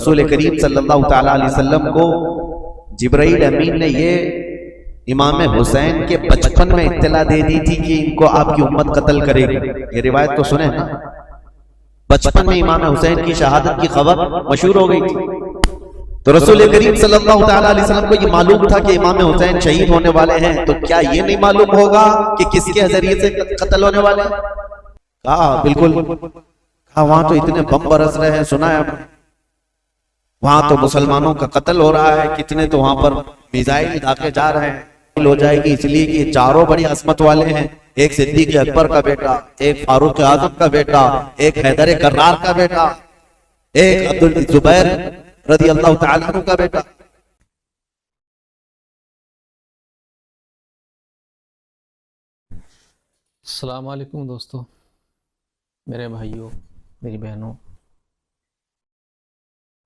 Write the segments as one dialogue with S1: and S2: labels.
S1: رسول کریم صلی اللہ تعالی علیہ وسلم کو جبرائیل امین نے یہ امام حسین کے بچپن میں اطلاع دے دی تھی کہ ان کو آپ کی امت قتل کرے گی. یہ روایت تو سنیں نا, بچپن میں امام حسین کی شہادت کی خبر مشہور ہو گئی تھی. تو رسول کریم صلی اللہ تعالی علیہ وسلم کو یہ معلوم تھا کہ امام حسین شہید ہونے والے ہیں, تو کیا یہ نہیں معلوم ہوگا کہ کس کے ذریعے سے قتل ہونے والے ہیں؟ کہا بالکل. کہا وہاں تو اتنے بم برس رہے ہیں, سنا ہے وہاں تو مسلمانوں کا قتل ہو رہا ہے, کتنے تو وہاں پر میزائل داغے جا رہے ہیں. ہو جائے گی اس لیے کہ چاروں بڑی عظمت والے ہیں, ایک صدیق اکبر کا بیٹا, ایک فاروق اعظم کا بیٹا, ایک حیدر کرار کا بیٹا, ایک عبدالزبیر رضی اللہ تعالیٰ عنہ کا بیٹا.
S2: السلام علیکم دوستو, میرے بھائیوں, میری بہنوں.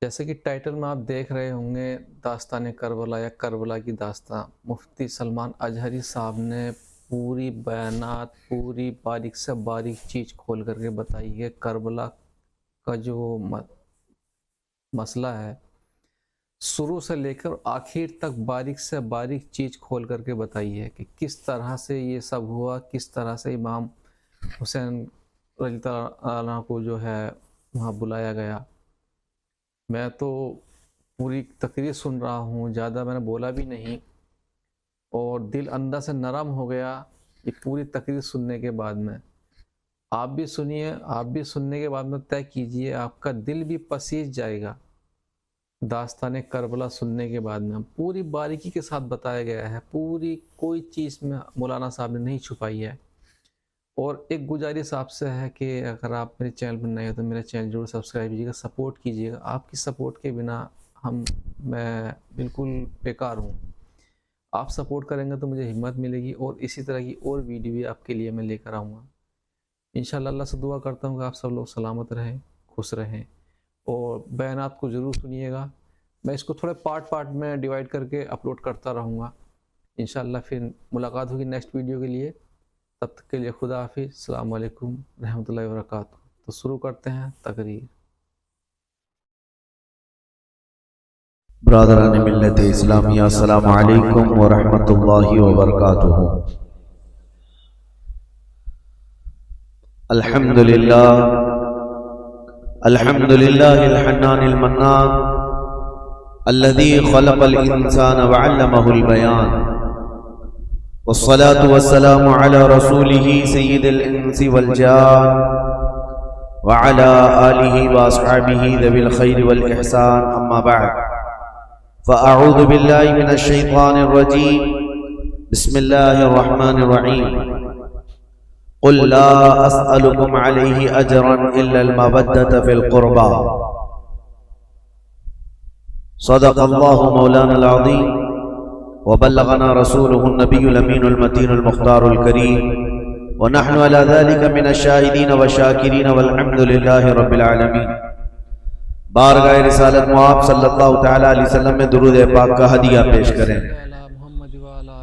S2: جیسے کہ ٹائٹل میں آپ دیکھ رہے ہوں گے, داستان کربلا یا کربلا کی داستان, مفتی سلمان اجہری صاحب نے پوری بیانات, پوری باریک سے باریک چیز کھول کر کے بتائی ہے. کربلا کا جو مسئلہ ہے شروع سے لے کر آخر تک باریک سے باریک چیز کھول کر کے بتائی ہے کہ کس طرح سے یہ سب ہوا, کس طرح سے امام حسین رضی اللہ عنہ کو جو ہے وہاں بلایا گیا. میں تو پوری تقریر سن رہا ہوں, زیادہ میں نے بولا بھی نہیں, اور دل اندر سے نرم ہو گیا یہ پوری تقریر سننے کے بعد میں. آپ بھی سنیے, آپ بھی سننے کے بعد میں طے کیجئے, آپ کا دل بھی پسیج جائے گا. داستان کربلا سننے کے بعد میں پوری باریکی کے ساتھ بتایا گیا ہے, پوری کوئی چیز میں مولانا صاحب نے نہیں چھپائی ہے. اور ایک گزارش آپ سے ہے کہ اگر آپ میرے چینل پر نئے ہو تو میرا چینل ضرور سبسکرائب کیجیے گا, سپورٹ کیجیے گا. آپ کی سپورٹ کے بنا میں بالکل بیکار ہوں. آپ سپورٹ کریں گے تو مجھے ہمت ملے گی, اور اسی طرح کی اور ویڈیو بھی آپ کے لیے میں لے کر آؤں گا انشاءاللہ. اللہ سے دعا کرتا ہوں کہ آپ سب لوگ سلامت رہیں, خوش رہیں, اور بیانات کو ضرور سنیے گا. میں اس کو تھوڑے پارٹ میں ڈیوائیڈ کر کے اپلوڈ کرتا رہوں گا انشاءاللہ. پھر ملاقات ہوگی نیکسٹ ویڈیو کے لیے, تب تک کے لیے خدا حافظ. السلام علیکم رحمۃ اللہ وبرکاتہ. تو شروع کرتے ہیں تقریر.
S1: برادران ملت اسلامیہ, السلام علیکم ورحمۃ اللہ وبرکاتہ. الحمدللہ الحنان المنان الذي خلق الانسان وعلمه البيان, والصلاة والسلام على رسوله سيد الانس والجان وعلى آله واصحابه ذوي الخير والإحسان. اما بعد, فاعوذ بالله من الشيطان الرجيم. بسم الله الرحمن الرحيم. قل لا اسألكم عليه اجرا الا المودة في القربى. صدق الله مولانا العظيم, وبلغنا رسوله النبي الأمين المتين المختار الكريم, ونحن على ذلك من الشاهدين والشاكرين, والحمد لله رب العالمين. بارگاہ رسالت مآب صلی اللہ تعالی علیہ وسلم میں درود پاک کا ہدیہ پیش کریں.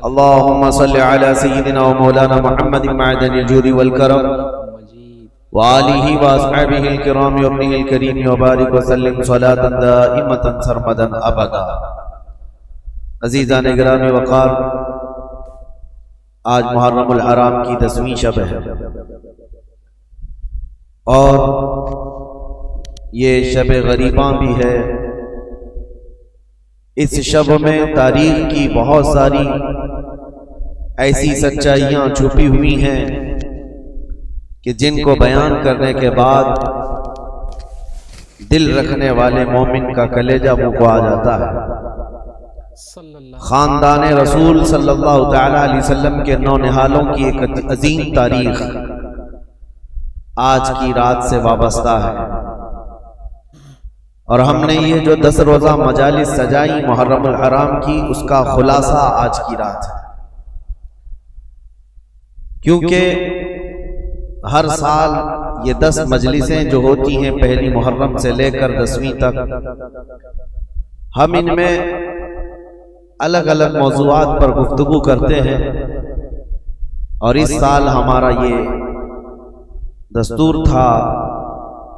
S1: اللہم صلی علی سیدنا و مولانا محمد معدن الجود والکرم, وآلہ واصحابہ الکرام وابنہ الکریم, وبارک وسلم صلاة دائمة سرمدا ابدا. عزیزان گرامی وقار, آج محرم الحرام کی 10ویں شب ہے, اور یہ شب غریباں بھی ہے. اس شب میں تاریخ کی بہت ساری ایسی سچائیاں چھپی ہوئی ہیں کہ جن کو بیان کرنے کے بعد دل رکھنے والے مومن کا کلیجہ منہ کو آ جاتا ہے. خاندان رسول صلی اللہ تعالی علیہ وسلم کے نونہالوں کی ایک عظیم تاریخ آج کی رات سے وابستہ ہے, اور ہم نے یہ جو 10 روزہ مجالس سجائی محرم الحرام کی, اس کا خلاصہ آج کی رات ہے. کیونکہ ہر سال یہ 10 مجلسیں جو ہوتی ہیں پہلی محرم سے لے کر 10ویں تک, ہم ان میں الگ الگ موضوعات پر گفتگو کرتے ہیں, اور اس سال ہمارا یہ دستور تھا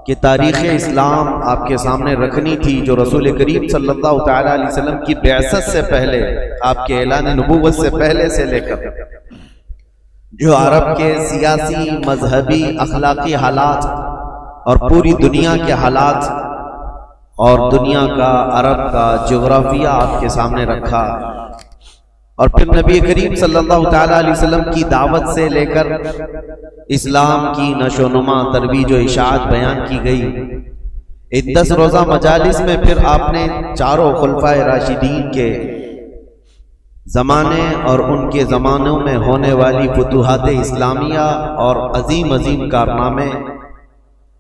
S1: کہ تاریخ اسلام آپ کے سامنے رکھنی تھی جو رسول کریم صلی اللہ تعالی علیہ وسلم کی بعثت سے پہلے، آپ کے اعلان نبوت سے پہلے سے لے کر جو عرب کے سیاسی، مذہبی، اخلاقی حالات اور پوری دنیا کے حالات اور دنیا کا، عرب کا جغرافیہ آپ کے سامنے رکھا، اور پھر نبی کریم صلی اللہ تعالی علیہ وسلم کی دعوت سے لے کر اسلام کی نشو و نما، ترویج و اشاعت بیان کی گئی۔ ان 10 روزہ مجالس میں پھر آپ نے چاروں خلفائے راشدین کے زمانے اور ان کے زمانوں میں ہونے والی فتوحات اسلامیہ اور عظیم عظیم کارنامے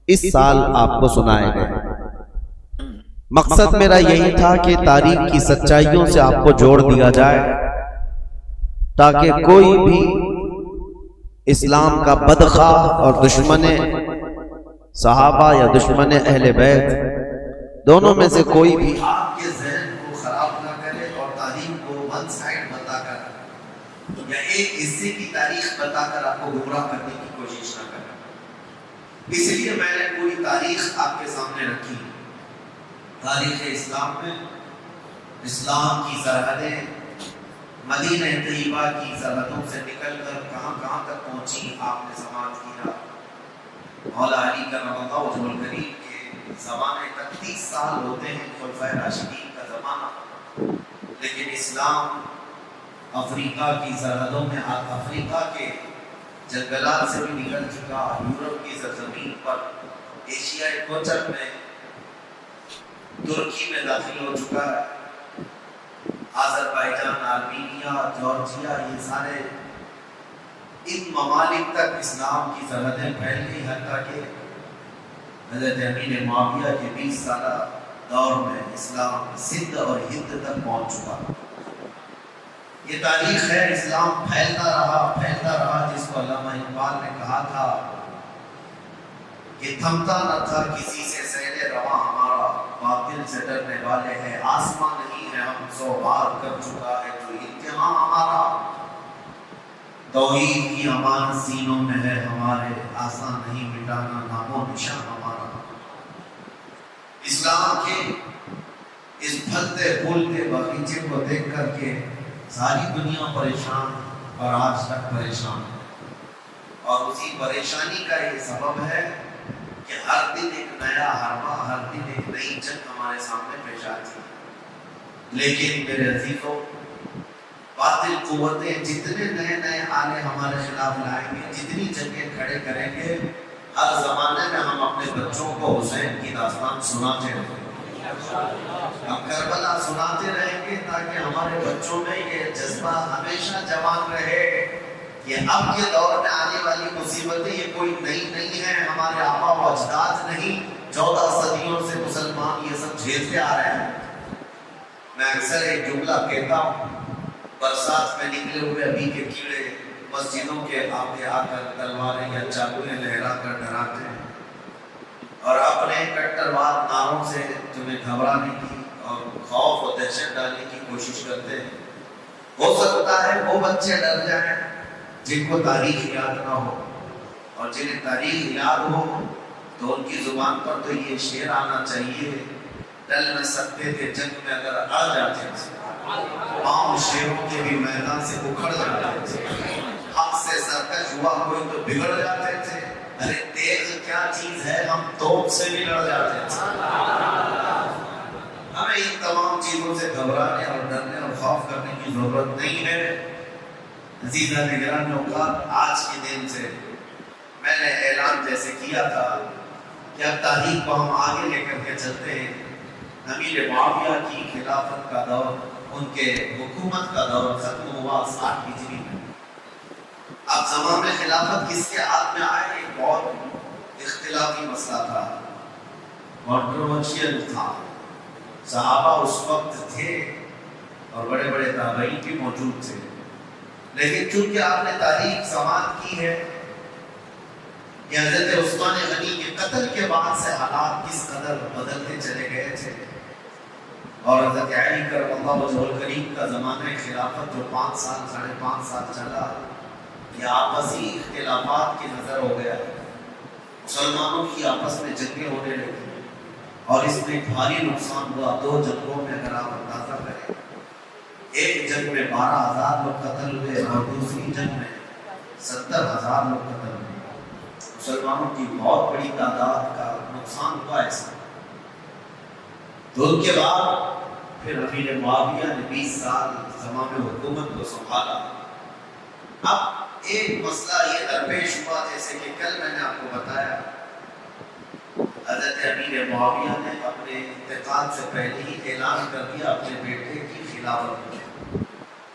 S1: اس سال آپ کو سنائے گئے۔ مقصد میرا یہی تھا کہ تاریخ کی سچائیوں سے آپ کو جوڑ دیا جائے، تاکہ کوئی بھی اسلام کا بدخواہ اور دشمن صحابہ یا دشمن اہل بیت، دونوں میں سے کوئی بھی آپ کے ذہن کو خراب نہ کرے اور تاریخ کو ون سائیڈ بتا کر یا ایک حصے کی تاریخ بتا کر آپ کو گمراہ کرنے کی کوشش نہ کرے۔ اس لیے میں نے پوری تاریخ آپ کے سامنے رکھی۔ تاریخ اسلام میں اسلام کی سرحدیں مدینہ طیبہ کی سرحدوں سے نکل کر کہاں کہاں تک پہنچی، آپ نے سماعت کیا۔ مولا علی کرم اللہ وجہہ الکریم کے زمانے تک 30 سال ہوتے ہیں خلفائے راشدین کا زمانہ، لیکن اسلام افریقہ کی سرحدوں میں، افریقہ کے جنگلات سے بھی نکل چکا، یورپ کی سرزمین پر، ایشیائی کوچر میں، ترکی میں داخل ہو چکا ہے، آذربائیجان، آرمینیا، جارجیا، یہ سارے ان ممالک تک اسلام کی سرحدیں پھیل گئی، حتیٰ کہ حضرت امیر معاویہ کے 20 سالہ دور میں اسلام سندھ اور ہند تک پہنچ چکا۔ یہ تاریخ ہے، اسلام پھیلتا رہا، جس کو علامہ اقبال نے کہا تھا کہ تھمتا نہ تھا کسی سے سیل رواں ہمارا، باطل سے ڈرنے والے ہیں آسمان نہیں ہے، ہم 100 بار کر چکا ہے جو امتحان ہمارا، توحید کی امان سینوں میں ہے ہمارے، آسان نہیں مٹانا نام و نشان ہمارا۔ اسلام کے اس پھلتے پھولتے باغیچے کو دیکھ کر کے ساری دنیا پریشان اور آج تک پریشان ہے، اور اسی پریشانی کا یہ سبب ہے کہ ہر دن ایک نیا حربہ، ہر دن ایک نئی جنگ ہمارے سامنے پیش آتی ہے۔ لیکن میرے عزیزوں، باطل قوتیں جتنے نئے آلے ہمارے خلاف لائیں گے، جتنی جنگیں کھڑے کریں گے، ہر زمانے میں ہم اپنے بچوں کو حسین کی داستان سناتے رہیں گے، ہم کربلا سناتے رہیں گے، تاکہ ہمارے بچوں میں یہ جذبہ ہمیشہ جوان رہے کہ اب یہ دور میں آنے والی مصیبتیں یہ کوئی نئی نہیں ہیں، ہمارے آبا و اجداد نہیں، 14 صدیوں سے مسلمان یہ سب جھیلتے آ رہے ہیں۔ میں اکثر ایک جملہ کہتا ہوں، برسات میں نکلے ہوئے ابھی کے کیڑے مسجدوں کے آگے آ کر تلواریں یا چاقویں لہرا کر ڈراتے ہیں، اور اپنے کٹروار نعروں سے تمہیں گھبرانے کی اور خوف و دہشت ڈالنے کی کوشش کرتے ہیں۔ ہو سکتا ہے وہ بچے ڈر جائیں جن کو تاریخ یاد نہ ہو، اور جنہیں تاریخ یاد ہو تو ان کی زبان پر تو یہ شعر آنا چاہیے، ڈل نہ سکتے تھے جنگ میں اگر آ جاتے تھے، پاؤں شیروں کے بھی میدان سے اکھڑ جاتے تھے، حق سے سرکش ہوا کوئی تو بگڑ جاتے تھے، ارے تیغ کیا چیز ہے ہم توپ سے بھی لڑ جاتے تھے۔ ہمیں ان تمام چیزوں سے گھبرانے اور ڈرنے اور خوف کرنے کی ضرورت نہیں ہے۔ عزیزہ نگران اوقات، آج کے دن سے میں نے اعلان جیسے کیا تھا کہ اب تاریخ کو ہم آگے لے کر کے چلتے ہیں۔ امیر معاویہ کی خلافت کا دور، ان کے حکومت کا دور ختم ہوا 60 ہجری میں۔ اب زمان خلافت کس کے ہاتھ میں آئے، ایک بہت اختلافی مسئلہ تھا، کنٹروورشل تھا۔ صحابہ اس وقت تھے اور بڑے بڑے تابعین بھی موجود تھے، لیکن چونکہ آپ نے تاریخ سماعت کی ہے کہ حضرت عثمان غنی کے قتل کے بعد سے حالات کس قدر بدلتے چلے گئے تھے، اور حضرت علی کرم اللہ وجہہ الکریم کا زمانہ خلافت جو 5 سال 5.5 سال چلا، یہ آپسی اختلافات کی نظر ہو گیا۔ مسلمانوں کی آپس میں جنگیں ہونے لگی اور اس میں بھاری نقصان ہوا۔ 2 جنگوں میں اگر آپ اندازہ کریں، ایک جنگ میں 12,000 لوگ قتل ہوئے اور دوسری جنگ میں 70,000 لوگ قتل ہوئے۔ مسلمانوں کی بہت بڑی تعداد کا نقصان ہوا ایسا۔ تو ان کے بعد پھر امیر معاویہ نے 20 سال زمام حکومت کو سنبھالا۔ اب ایک مسئلہ یہ درپیش ہوا، جیسے کہ کل میں نے آپ کو بتایا، حضرت امیر معاویہ نے اپنے انتقال سے پہلے ہی اعلان کر دیا اپنے بیٹے کی خلافت،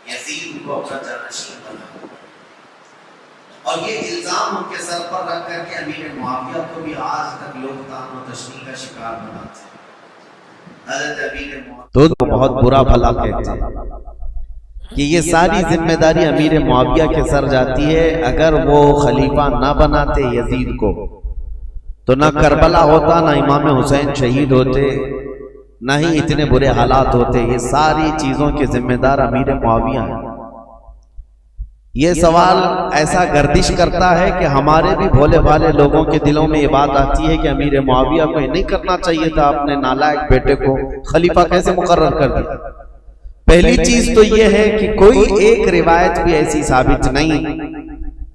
S1: یزید کو اپنا جانشین بنا، اور یہ الزام ان کے سر پر رکھ کر کے امیر معاویہ کو بھی آج تک لوگ طعن و تشنیع کا شکار بناتے ہیں۔ حضرت امیر معاویہ
S3: تو بہت برا بھلا کہتے ہیں کہ یہ ساری ذمہ داری امیر معاویہ کے سر جاتی ہے۔ اگر وہ خلیفہ نہ بناتے یزید کو تو نہ کربلا ہوتا، نہ امام حسین شہید ہوتے، نہ ہی اتنے برے حالات ہوتے۔ یہ ساری چیزوں کے ذمہ دار امیر معاویہ ہیں۔ یہ سوال ایسا گردش کرتا ہے کہ ہمارے بھی بھولے بھالے لوگوں کے دلوں میں یہ بات آتی ہے کہ امیر معاویہ کو یہ نہیں کرنا چاہیے تھا، اپنے نالائق بیٹے کو خلیفہ کیسے مقرر کر دیا۔ پہلی چیز تو یہ ہے کہ کوئی ایک روایت بھی ایسی ثابت نہیں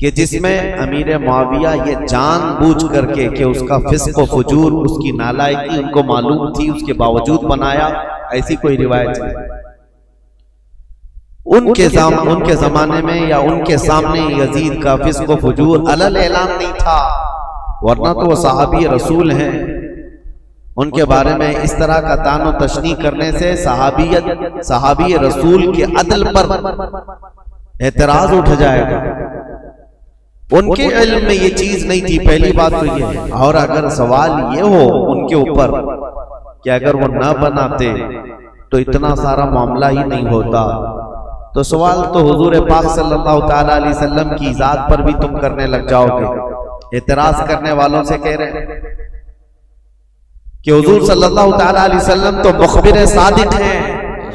S3: کہ جس میں امیر معاویہ یہ جان بوجھ کر کے کہ اس کا فسق و فجور، اس کی نالائقی ان کو معلوم تھی، اس کے باوجود بنایا، ایسی کوئی روایت نہیں۔ ان کے زمانے میں یا ان کے سامنے یزید کا فسق و فجور علل اعلان نہیں تھا، ورنہ تو وہ صحابی رسول ہیں۔ ان کے بارے میں اس طرح کا طعن و تشنیع کرنے سے صحابی رسول کے عدل پر اعتراض اٹھ جائے گا۔ ان کے علم میں یہ چیز نہیں تھی، پہلی بات تو یہ ہے۔ اور اگر سوال یہ ہو ان کے اوپر کہ اگر وہ نہ بناتے تو اتنا سارا معاملہ ہی نہیں ہوتا، تو سوال تو حضور پاک صلی اللہ تعالیٰ علیہ وسلم کی ذات پر بھی تم کرنے لگ جاؤ گے۔ اعتراض کرنے والوں سے کہہ رہے ہیں کہ حضور صلی اللہ تعالیٰ علیہ وسلم تو مخبر صادق ہیں،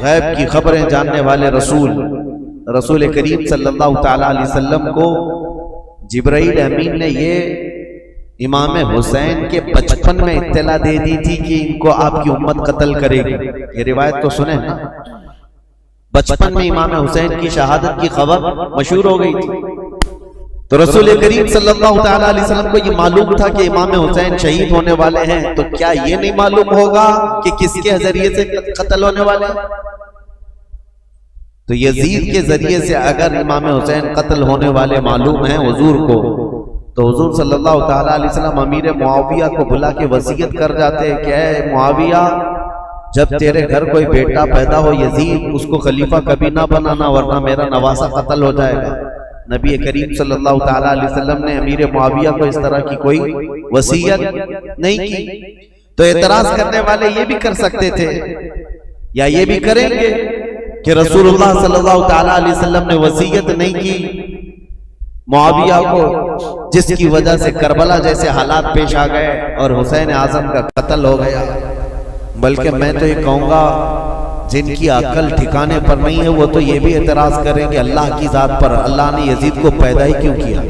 S3: غیب کی خبریں جاننے والے رسول کریم صلی اللہ تعالیٰ علیہ وسلم کو جبرائیل امین نے یہ امام حسین کے بچپن میں اطلاع دے دی تھی کہ ان کو آپ کی امت قتل کرے گی۔ یہ روایت تو سنیں نا، بچپن میں امام حسین کی شہادت کی خبر مشہور ہو گئی تھی، تو رسول کریم صلی اللہ تعالیٰ علیہ وسلم کو یہ معلوم تھا کہ امام حسین شہید ہونے والے ہیں، تو کیا یہ نہیں معلوم ہوگا کہ کس کے ذریعے سے قتل ہونے والے ہیں؟ تو یزید کے ذریعے سے اگر امام حسین قتل ہونے والے معلوم ہیں حضور کو، تو حضور صلی اللہ تعالیٰ علیہ وسلم امیر معاویہ کو بلا کے وصیت کر جاتے کہ اے معاویہ، جب تیرے گھر کوئی بیٹا پیدا ہو یزید، اس کو خلیفہ کبھی نہ بنانا، ورنہ میرا نواسہ قتل ہو جائے گا۔ نبی کریم صلی اللہ تعالیٰ علیہ وسلم نے امیر معاویہ کو اس طرح کی کوئی وصیت نہیں کی۔ تو اعتراض کرنے والے یہ بھی کر سکتے تھے یا یہ بھی کریں گے کہ رسول اللہ صلی اللہ تعالیٰ علیہ وسلم نے وصیت نہیں کی معاویہ کو، جس کی وجہ سے کربلا جیسے حالات پیش آ گئے اور حسین اعظم کا قتل ہو گیا۔ بلکہ میں تو یہ کہوں گا جن کی عقل ٹھکانے پر نہیں ہے وہ تو یہ بھی اعتراض کریں کہ اللہ کی ذات پر اللہ نے یزید کو پیدا ہی کیوں کیا؟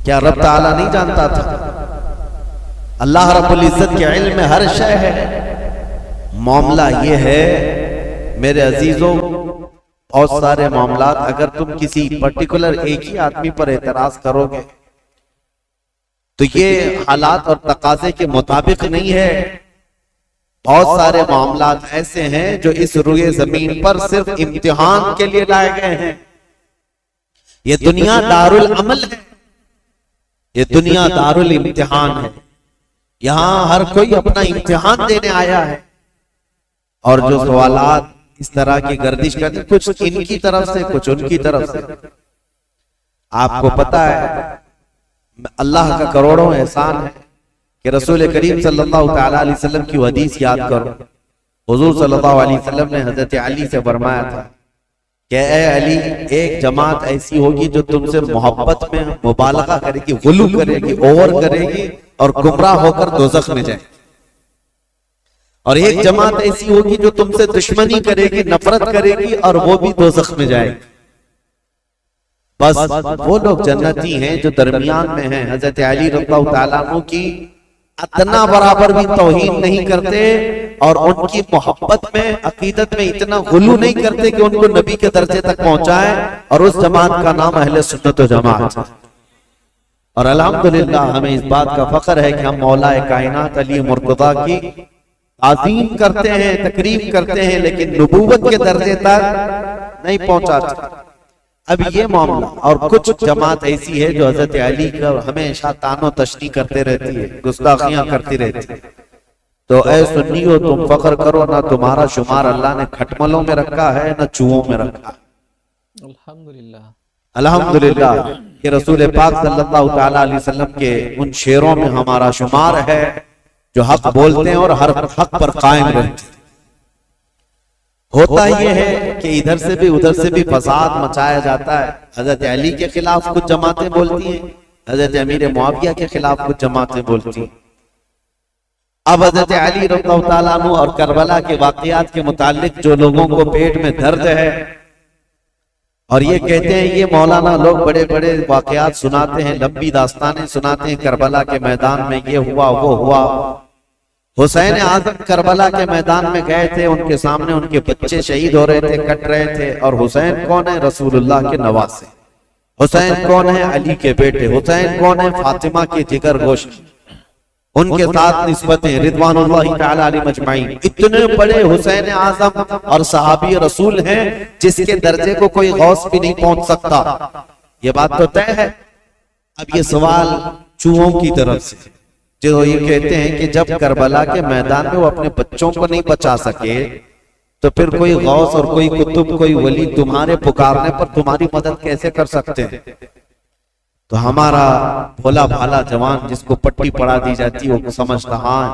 S3: کیا رب تعالیٰ نہیں جانتا تھا؟ اللہ رب العزت کے علم میں ہر شے ہے۔ معاملہ یہ ہے میرے عزیزوں، بہت سارے معاملات اگر تم کسی پرٹیکولر ایک ہی آدمی پر اعتراض کرو گے تو یہ حالات اور تقاضے کے مطابق نہیں ہے۔ بہت سارے معاملات ایسے ہیں جو اس روئے زمین پر صرف امتحان کے لیے لائے گئے ہیں۔ یہ دنیا دار العمل ہے، یہ دنیا دار الامتحان ہے۔ یہاں ہر کوئی اپنا امتحان دینے آیا ہے، اور جو سوالات اس طرح کی گردش کرتے کچھ ان کی طرف سے کچھ ان کی طرف سے، آپ کو پتا ہے اللہ کا کروڑوں احسان ہے کہ رسول کریم صلی اللہ تعالیٰ علیہ وسلم کی حدیث یاد کرو۔ حضور صلی اللہ علیہ وسلم نے حضرت علی سے فرمایا تھا کہ اے علی، ایک جماعت ایسی ہوگی جو تم سے محبت میں مبالغہ کرے گی، غلو کرے گی، اوور کرے گی اور گمراہ ہو کر دوزخ میں جائے، اور ایک جماعت ایسی ہوگی جو تم سے دشمنی کرے گی، نفرت کرے گی اور وہ بھی دوزخ میں جائے گی۔ بس وہ لوگ جنتی ہیں جو درمیان میں ہیں. حضرت علی رضی اللہ تعالیٰ عنہ کی اتنا برابر بھی توہین نہیں کرتے اور ان کی محبت میں عقیدت میں اتنا غلو نہیں کرتے کہ ان کو نبی کے درجے تک پہنچائے. اور اس جماعت کا نام اہل سنت و جماعت. اور الحمدللہ ہمیں اس بات کا فخر ہے کہ ہم مولا کائنات علی مرتضیٰ کی تعظیم کرتے ہیں, تکریم کرتے ہیں, لیکن نبوت کے درجے تک نہیں پہنچاتے. اب یہ معاملہ اور کچھ جماعت ایسی ہے جو حضرت علی کا ہمیشہ تان و تشنیع کرتے رہتی ہے, گستاخیاں کرتی رہتی ہے. تو اے سنیو تم فخر کرو, نہ تمہارا شمار اللہ نے کھٹملوں میں رکھا ہے نہ چوہوں میں رکھا.
S2: الحمدللہ
S3: الحمدللہ کہ رسول پاک صلی اللہ تعالیٰ علیہ وسلم کے ان شیروں میں ہمارا شمار ہے جو حق بولتے ہیں اور ہر حق پر قائم رہتے ہیں. ہوتا یہ ہے کہ ادھر سے بھی ادھر سے بھی فساد مچایا جاتا ہے. حضرت علی کے خلاف کچھ جماعتیں بولتی ہیں, حضرت امیر معاویہ کے خلاف کچھ جماعتیں بولتی ہیں. اب حضرت علی رضی اللہ تعالیٰ عنہ اور کربلا کے واقعات کے متعلق جو لوگوں کو پیٹ میں درد ہے اور یہ کہتے ہیں, یہ مولانا لوگ بڑے بڑے واقعات سناتے ہیں, لمبی داستانیں سناتے ہیں, کربلا کے میدان میں یہ ہوا وہ ہوا. حسین اعظم کربلا کے میدان میں گئے تھے, ان کے سامنے ان کے بچے شہید ہو رہے تھے, کٹ رہے تھے. اور حسین کون ہے؟ رسول اللہ کے نواسے. حسین کون ہے؟ علی کے بیٹے. حسین کون ہے؟ فاطمہ کے جگر گوشت. ان کے ساتھ نسبتیں رضوان اللہ تعالی علیہ مجمعین. اتنے بڑے حسین اعظم اور صحابی رسول ہیں جس کے درجے کو کوئی غوث بھی نہیں پہنچ سکتا. یہ بات تو طے ہے. اب یہ سوال چوہوں کی طرف سے جو یہ کہتے ہیں کہ جب کربلا کے میدان میں وہ اپنے بچوں کو نہیں بچا سکے تو پھر کوئی غوث اور کوئی قطب کوئی ولی تمہارے پکارنے پر تمہاری مدد کیسے کر سکتے ہیں؟ تو ہمارا بھولا بھالا جوان جس کو پٹی پڑا دی جاتی وہ سمجھتا ہاں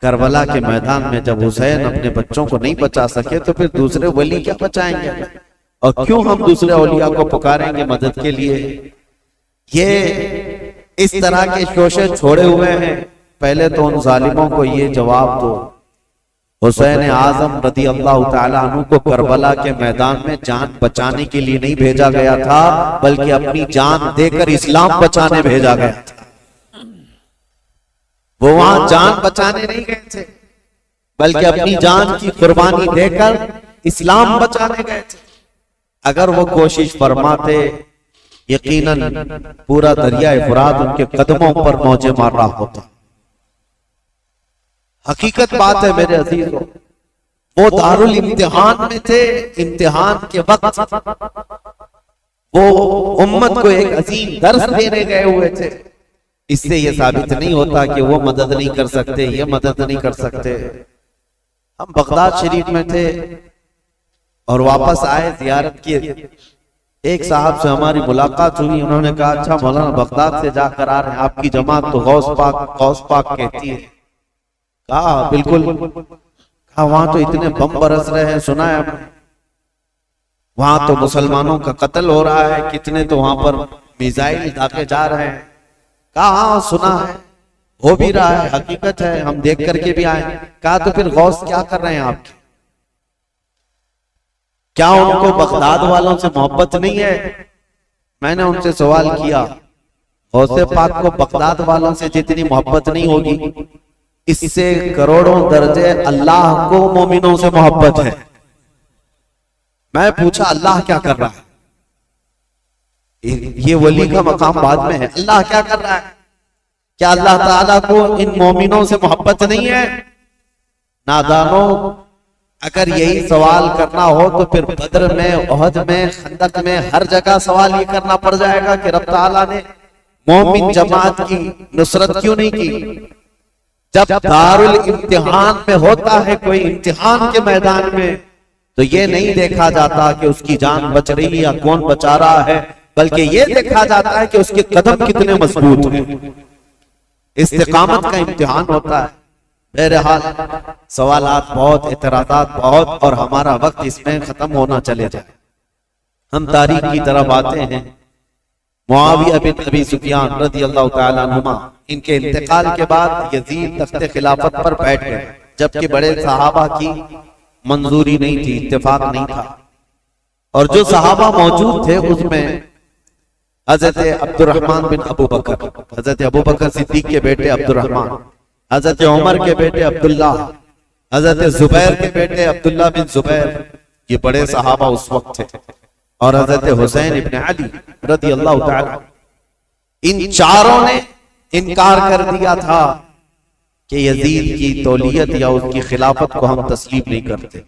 S3: کربلا کے میدان میں جب حسین اپنے بچوں کو نہیں بچا سکے تو پھر دوسرے ولی کیا بچائیں گے, اور کیوں ہم دوسرے اولیاء کو پکاریں گے مدد کے لیے. یہ اس طرح کے شوشے چھوڑے ہوئے ہیں. پہلے تو ان ظالموں کو یہ جواب دو, حسین اعظم رضی اللہ تعالیٰ عنہ کو کربلا کے میدان میں جان بچانے کے لیے نہیں بھیجا گیا تھا بلکہ اپنی جان دے کر اسلام بچانے بھیجا گیا تھا. وہ وہاں جان بچانے نہیں گئے تھے بلکہ اپنی جان کی قربانی دے کر اسلام بچانے گئے تھے. اگر وہ کوشش فرماتے یقیناً پورا دریائے فرات ان کے قدموں پر موجیں مار رہا ہوتا. حقیقت بات ہے میرے عزیزوں, وہ دارالامتحان میں تھے. امتحان کے وقت وہ امت کو ایک عظیم درس دینے گئے ہوئے تھے. اس سے یہ ثابت نہیں ہوتا کہ وہ مدد نہیں کر سکتے, یہ مدد نہیں کر سکتے. ہم بغداد شریف میں تھے اور واپس آئے زیارت کی. ایک صاحب سے ہماری ملاقات ہوئی, انہوں نے کہا اچھا مولانا بغداد سے جا کر آ رہے ہیں, آپ کی جماعت تو غوث پاک کہتی ہے. کہا بالکل. کہا وہاں تو اتنے بم برس رہے ہیں, سنا ہے وہاں تو مسلمانوں کا قتل ہو رہا ہے, کتنے تو وہاں پر میزائل داغے جا رہے ہیں. کہا ہاں سنا ہے, ہو بھی رہا ہے, حقیقت ہے, ہم دیکھ کر کے بھی آئے. کہا تو پھر غوث کیا کر رہے ہیں آپ کے؟ کیا ان کو بغداد والوں سے محبت نہیں ہے؟ میں نے ان سے سوال کیا, غوث پاک کو بغداد والوں سے جتنی محبت نہیں ہوگی, اس سے کروڑوں درجے اللہ کو مومنوں سے محبت ہے. میں پوچھا اللہ کیا کر رہا ہے؟ یہ ولی کا مقام بعد میں ہے, اللہ کیا کر رہا ہے؟ کیا اللہ تعالیٰ کو ان مومنوں سے محبت نہیں ہے؟ نادانوں, اگر یہی سوال کرنا ہو تو پھر بدر میں, احد میں, خندق میں, ہر جگہ سوال یہ کرنا پڑ جائے گا کہ رب تعالیٰ نے مومن جماعت کی نصرت کیوں نہیں کی. جب دارالامتحان میں ہوتا ہے کوئی امتحان کے میدان میں تو یہ نہیں دیکھا جاتا کہ اس کی جان بچ رہی یا کون بچا رہا ہے, بلکہ یہ دیکھا جاتا ہے کہ اس کے قدم کتنے مضبوط ہیں. استقامت کا امتحان ہوتا ہے. بہرحال سوالات بہت, اعتراضات بہت, اور ہمارا وقت اس میں ختم ہونا چلے جائے. ہم تاریخ کی طرف آتے ہیں. معاویہ بن ابی سفیان رضی اللہ تعالیٰ عنہما, ان کے انتقال کے بعد یزید تخت خلافت پر بیٹھ گئے, جبکہ بڑے صحابہ کی منظوری نہیں تھی, اتفاق نہیں تھا. اور جو صحابہ موجود تھے اس میں حضرت عبد الرحمن بن ابو بکر، حضرت ابو بکر صدیق کے بیٹے عبد الرحمن، حضرت عمر کے بیٹے عبداللہ، حضرت زبیر کے بیٹے عبداللہ بن زبیر، یہ بڑے صحابہ اس وقت تھے، اور حضرت حسین ابن علی رضی اللہ تعالی، ان چاروں نے انکار کر دیا تھا کہ یزید کی تولیت یا اس کی خلافت کو ہم تسلیم نہیں کرتے۔